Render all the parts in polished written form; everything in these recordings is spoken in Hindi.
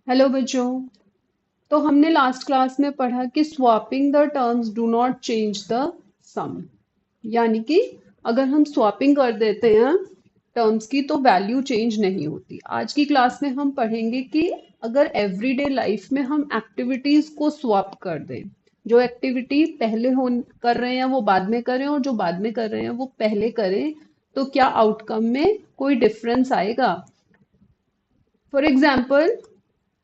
हेलो बच्चों। तो हमने लास्ट क्लास में पढ़ा कि swapping the terms do not change the sum. यानी कि अगर हम स्वैपिंग कर देते हैं टर्म्स की तो वैल्यू चेंज नहीं होती। आज की क्लास में हम पढ़ेंगे कि अगर एवरीडे लाइफ में हम एक्टिविटीज को स्वैप कर दें, जो एक्टिविटी पहले हो कर रहे हैं वो बाद में करें और जो बाद में कर रहे हैं वो पहले करें, तो क्या आउटकम में कोई डिफरेंस आएगा। फॉर एग्जाम्पल,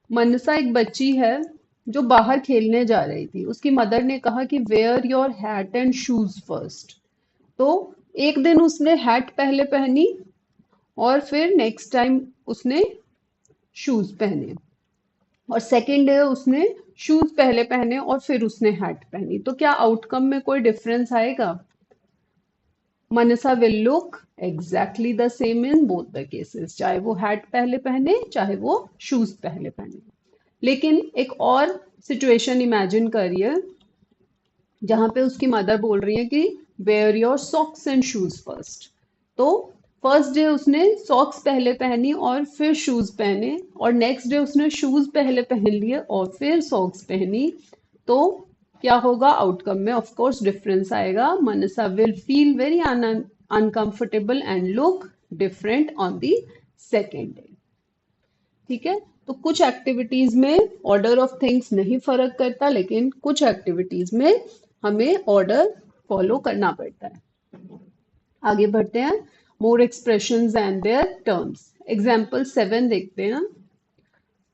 मनसा एक बच्ची है जो बाहर खेलने जा रही थी। उसकी मदर ने कहा कि wear your hat and shoes first. तो एक दिन उसने हैट पहले पहनी और फिर नेक्स्ट टाइम उसने शूज पहने, और सेकेंड डे उसने शूज पहले पहने और फिर उसने हैट पहनी। तो क्या आउटकम में कोई डिफरेंस आएगा? Mansa will look exactly the same in both the cases, चाहे वो हैट पहले पहने चाहे वो शूज पहले पहने। लेकिन एक और सिचुएशन इमेजिन करिए जहां पे उसकी मदर बोल रही है कि wear your socks and shoes first. तो फर्स्ट डे उसने सॉक्स पहले पहनी और फिर शूज पहने, और नेक्स्ट डे उसने शूज पहले पहन लिए और फिर सॉक्स पहनी। तो क्या होगा आउटकम में? ऑफ कोर्स डिफरेंस आएगा। Mansa will feel very uncomfortable and look different on the second day. ठीक है। तो कुछ एक्टिविटीज में ऑर्डर ऑफ थिंग्स नहीं फर्क करता, लेकिन कुछ एक्टिविटीज में हमें ऑर्डर फॉलो करना पड़ता है। आगे बढ़ते हैं। More expressions and their terms. Example 7 देखते हैं।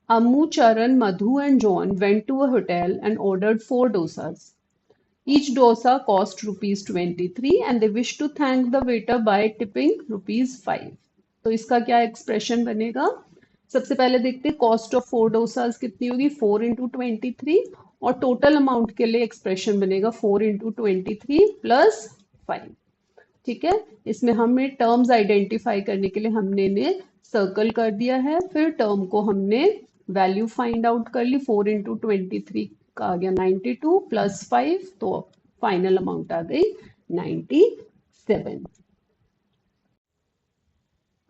Ammu, Charan, Madhu and John went to a hotel and ordered 4 dosas. Each dosa cost rupees 23 and they wish to thank the waiter by tipping rupees 5. तो इसका क्या एक्सप्रेशन बनेगा? सबसे पहले देखते हैं कॉस्ट ऑफ 4 डोसाज कितनी होगी, 4 इंटू 23, और टोटल अमाउंट के लिए एक्सप्रेशन बनेगा 4 इंटू 23 प्लस 5। ठीक है। इसमें हमें टर्म्स आइडेंटिफाई करने के लिए हमने इन्हें सर्कल कर दिया है। फिर टर्म को हमने वैल्यू फाइंड आउट कर ली। 4 इंटू 23 का आ गया 92 प्लस 5, तो फाइनल अमाउंट आ गई 97।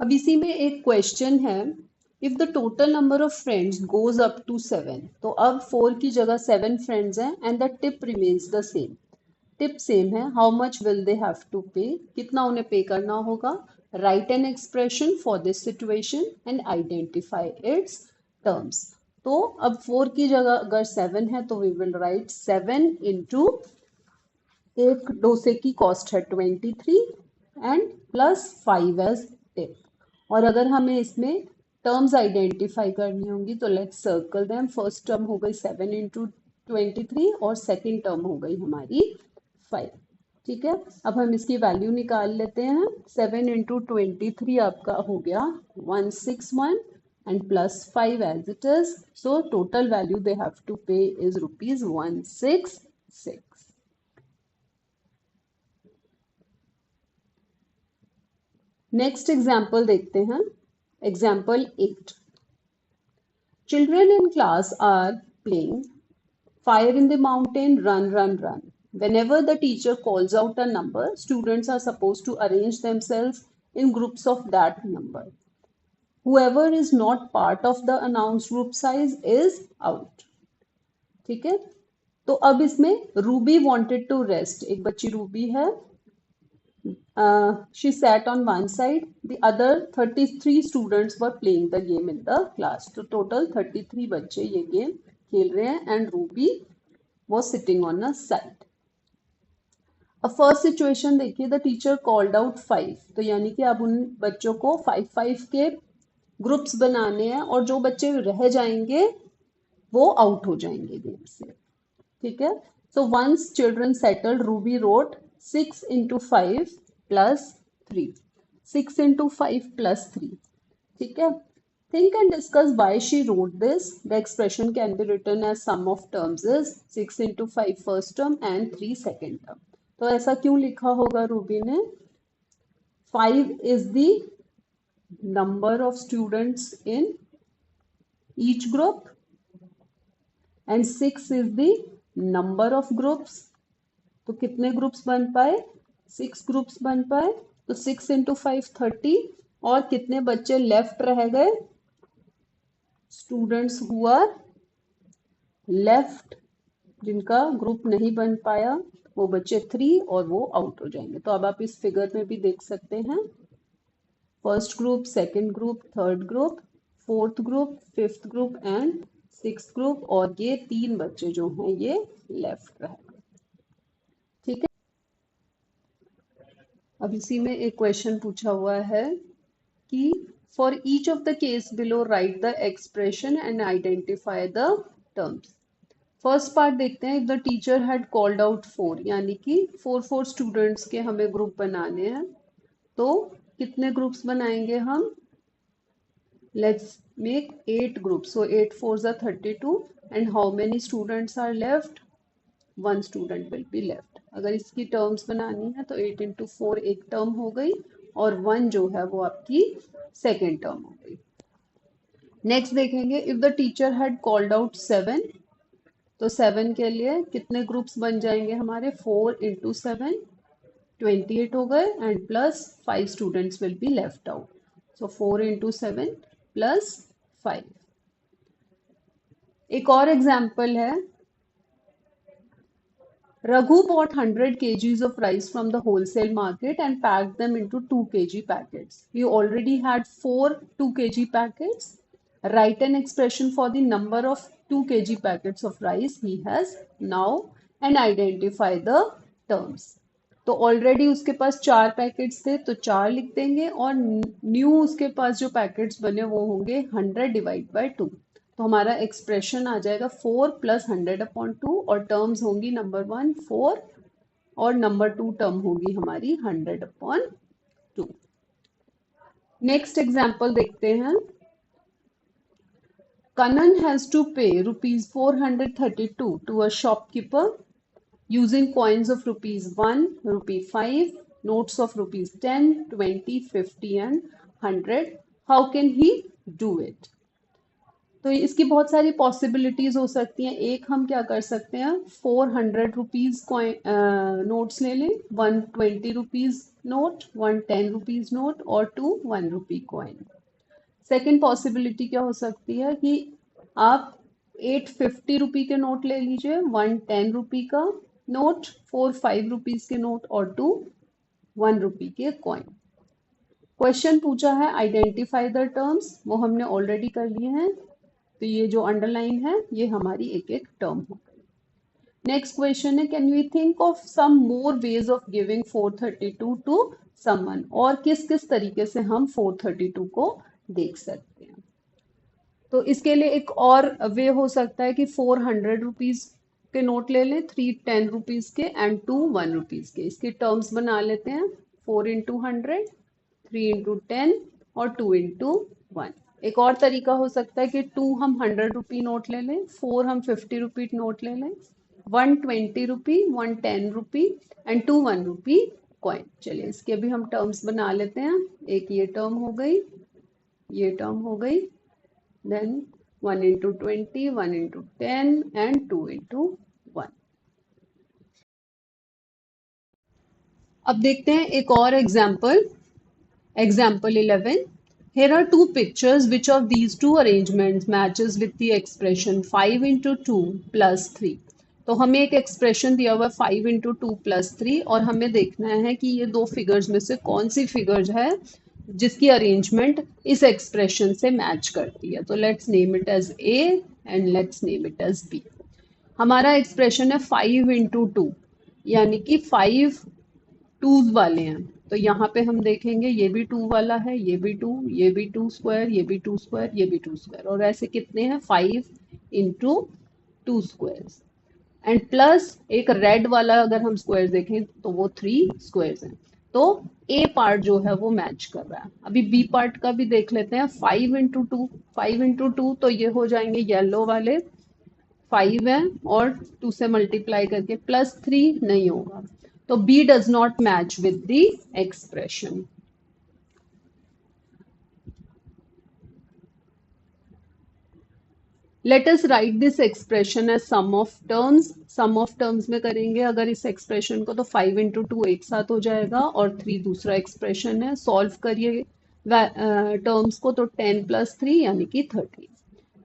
अब इसी में एक क्वेश्चन है, if the total number of friends goes up to 7। तो अब 4 की जगह 7 फ्रेंड्स हैं and the tip remains the same. Tip same है। How much will they have to pay? कितना उन्हें पे करना होगा? Write an expression for this situation and identify its terms. तो अब 4 की जगह अगर 7 है तो वी विल राइट 7 इंटू, एक डोसे की कॉस्ट है 23 एंड प्लस 5 एज टिप। और अगर हमें इसमें टर्म्स आइडेंटिफाई करनी होंगी तो let's circle them. First term हो गई 7 इंटू 23 और सेकेंड टर्म हो गई हमारी 5। ठीक है। अब हम इसकी वैल्यू निकाल लेते हैं। 7 इंटू 23 आपका हो गया 161 and plus 5 as it is, so total value they have to pay is rupees 166। Next example देखते हैं। Example 8। Children in class are playing fire in the mountain, run, run, run. Whenever the teacher calls out a number, students are supposed to arrange themselves in groups of that number. Whoever is not part of the announced group size is out. ठीक है। तो अब इसमें रूबी wanted to rest, एक बच्ची रूबी है, she sat on one side, the other 33 students were playing the game in the class. तो total 33 बच्चे ये गेम खेल रहे हैं and Ruby was sitting on a side. अब फर्स्ट सिचुएशन देखिए, द टीचर कॉल्ड आउट 5। तो यानी कि अब उन बच्चों को 5-5 के ग्रुप्स बनाने हैं और जो बच्चे रह जाएंगे वो आउट हो जाएंगे गेम से। ठीक है। So once children settled, Ruby wrote 6 into 5 plus 3। 6 into 5 plus 3। ठीक है। Think and discuss why she wrote this. The expression can be written as sum of terms is 6 into 5 first term and 3 second term. तो ऐसा क्यों लिखा होगा रूबी ने? 5 is the number of students in each group and 6 is the number of groups. तो कितने ग्रुप्स बन पाए? 6 ग्रुप्स बन पाए। तो 6 इंटू 5 30, और कितने बच्चे लेफ्ट रह गए? स्टूडेंट्स हु आर लेफ्ट, जिनका ग्रुप नहीं बन पाया, वो बच्चे 3 और वो आउट हो जाएंगे। तो अब आप इस फिगर में भी देख सकते हैं, first group, second group, third group, fourth group, fifth group and sixth group, और ये 3 बच्चे जो हैं ये लेफ्ट रहेगा। ठीक है। अब इसी में एक क्वेश्चन पूछा हुआ है कि for each of the case below right the expression and identify the terms. First part देखते हैं, if the teacher had called out 4, यानी कि 4 स्टूडेंट्स के हमें ग्रुप बनाने हैं। तो कितने ग्रुप्स बनाएंगे हम? Let's make 8 groups. So 8 4s are 32 and how many students are left? 1 student will be left। अगर इसकी टर्म्स बनानी है तो 8 into 4 एक टर्म हो गई और 1 जो है वो आपकी सेकेंड टर्म हो गई। नेक्स्ट देखेंगे, if the teacher had called out 7, तो 7 के लिए कितने ग्रुप्स बन जाएंगे हमारे? 4 into 7 28 हो गए and plus 5 students will be left out. So 4 into 7 plus 5। एक और एग्जाम्पल है, Raghu bought 100 kgs of rice from the wholesale market and packed them into 2 kg packets. He already had 4 2 kg packets. Write an expression for the number of 2 kg packets of rice he has now and identify the terms. तो ऑलरेडी उसके पास 4 पैकेट्स थे तो 4 लिख देंगे, और न्यू उसके पास जो पैकेट्स बने वो होंगे 100 डिवाइड बाय 2। तो हमारा एक्सप्रेशन आ जाएगा 4 प्लस 100/2, और टर्म्स होंगी नंबर 1 4 और नंबर 2 टर्म होगी हमारी 100/2। नेक्स्ट एग्जाम्पल देखते हैं, Kanan has to pay rupees 432 to a shopkeeper using coins of rupees 1, rupee 5, notes of rupees 10, 20, 50 and 100. How can he do it? तो इसकी बहुत सारी पॉसिबिलिटीज हो सकती हैं। एक हम क्या कर सकते हैं, 400 रुपीज नोट्स ले लें, 120 रुपीज नोट, 110 रुपीज नोट और 2 1 रुपी कॉइन। सेकेंड पॉसिबिलिटी क्या हो सकती है कि आप 850 रुपी के नोट ले लीजिए, 110 रुपी का नोट, 4 5 रुपीज के नोट और 2 1 रुपी के कॉइन। क्वेश्चन पूछा है आइडेंटिफाई द टर्म्स, वो हमने ऑलरेडी कर लिए हैं, तो ये जो अंडरलाइन है ये हमारी एक एक टर्म हो गई। नेक्स्ट क्वेश्चन है, can we think of some more ways of giving 432 to someone, और किस किस तरीके से हम 432 को देख सकते हैं। तो इसके लिए एक और वे हो सकता है कि 400 रुपीज के नोट ले लें, 3 10 रुपीज के एंड 2 1 रुपीज के। इसके टर्म्स बना लेते हैं, 4 into 100, 3 into 10 और 2 into 1। एक और तरीका हो सकता है कि 2 हम 100 रुपी नोट ले लें, 4 हम 50 रुपी नोट ले लें, 1 20 रुपी, 1 10 रुपी एंड 2 1 रुपी कॉइन। चलिए इसके भी हम टर्म्स बना लेते हैं। एक ये टर्म हो गई, ये टर्म हो गई, then 1 into 20, 1 into 10 and 2 into 1। अब देखते हैं एक और example, example 11। Here are 2 pictures. Which of these 2 arrangements matches with the expression 5 into 2 plus 3? तो हमें एक एक्सप्रेशन दिया हुआ है 5 into 2 plus 3, और हमें देखना है कि ये 2 फिगर्स में से कौन सी फिगर्स है जिसकी अरेंजमेंट इस एक्सप्रेशन से मैच करती है। तो let's name it as A and let's name it as B। हमारा एक्सप्रेशन है 5 into 2, यानी कि 5 2s वाले हैं, तो यहाँ पे हम देखेंगे ये भी 2 वाला है, ये भी 2, ये भी 2 स्क्वायर, ये भी 2 स्क्वायर, ये भी 2 स्क्वायर, और ऐसे कितने हैं 5 into 2 स्क्वायर्स एंड प्लस एक रेड वाला अगर हम स्क्वायर देखें तो वो 3 स्क्वायर्स हैं। तो ए पार्ट जो है वो मैच कर रहा है। अभी बी पार्ट का भी देख लेते हैं, 5 into 2, 5 into 2 तो ये हो जाएंगे येलो वाले 5 है और 2 से मल्टीप्लाई करके प्लस 3 नहीं होगा, तो B does not match with the expression. Let us write this expression as sum of terms. Sum of terms में करेंगे अगर इस expression को, तो 5 into 2 एक साथ हो जाएगा और 3 दूसरा expression है। सॉल्व करिए टर्म्स को, तो 10 plus 3 यानी कि 30।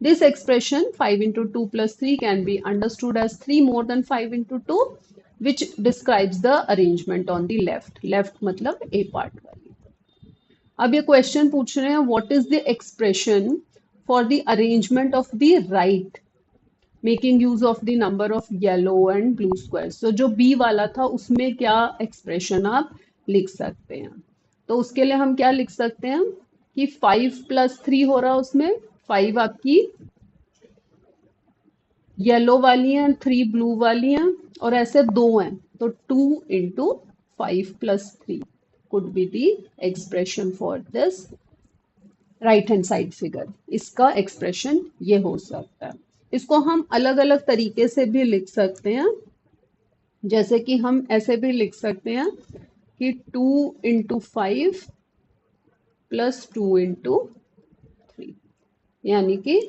This expression 5 into 2 plus 3 can be understood as 3 more than 5 into 2, which describes the arrangement on the left. Left मतलब A part वाली. अब ये क्वेश्चन पूछ रहे हैं what is the expression for the arrangement of the right making use of the number of yellow and blue squares. तो जो बी वाला था उसमें क्या एक्सप्रेशन आप लिख सकते हैं. तो उसके लिए हम क्या लिख सकते हैं कि 5 प्लस 3 हो रहा है, उसमें 5 आपकी येलो वाली हैं, 3 ब्लू वाली हैं, और ऐसे दो हैं तो 2 into 5 plus 3 could be the expression for this right hand side figure. इसका एक्सप्रेशन ये हो सकता है. इसको हम अलग अलग तरीके से भी लिख सकते हैं, जैसे कि हम ऐसे भी लिख सकते हैं कि 2 इंटू 5 प्लस 2 इंटू 3, यानी कि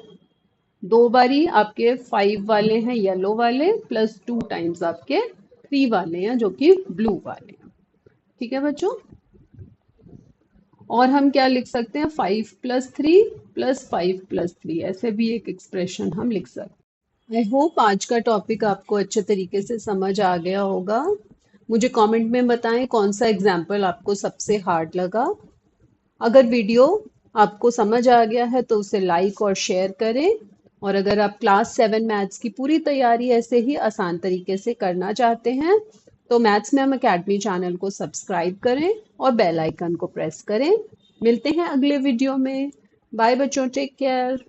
दो बारी आपके 5 वाले हैं येलो वाले प्लस 2 टाइम्स आपके 3 वाले हैं जो कि ब्लू वाले हैं. ठीक है बच्चों. और हम क्या लिख सकते हैं 5 प्लस 3 प्लस 5 प्लस 3, ऐसे भी एक एक्सप्रेशन हम लिख सकते हैं. आई होप आज का टॉपिक आपको अच्छे तरीके से समझ आ गया होगा. मुझे कमेंट में बताएं कौन सा एग्जाम्पल आपको सबसे हार्ड लगा. अगर वीडियो आपको समझ आ गया है तो उसे लाइक और शेयर करें. और अगर आप क्लास 7 मैथ्स की पूरी तैयारी ऐसे ही आसान तरीके से करना चाहते हैं तो मैथ्स मैम अकेडमी चैनल को सब्सक्राइब करें और बेल आइकन को प्रेस करें. मिलते हैं अगले वीडियो में. बाय बच्चों, टेक केयर.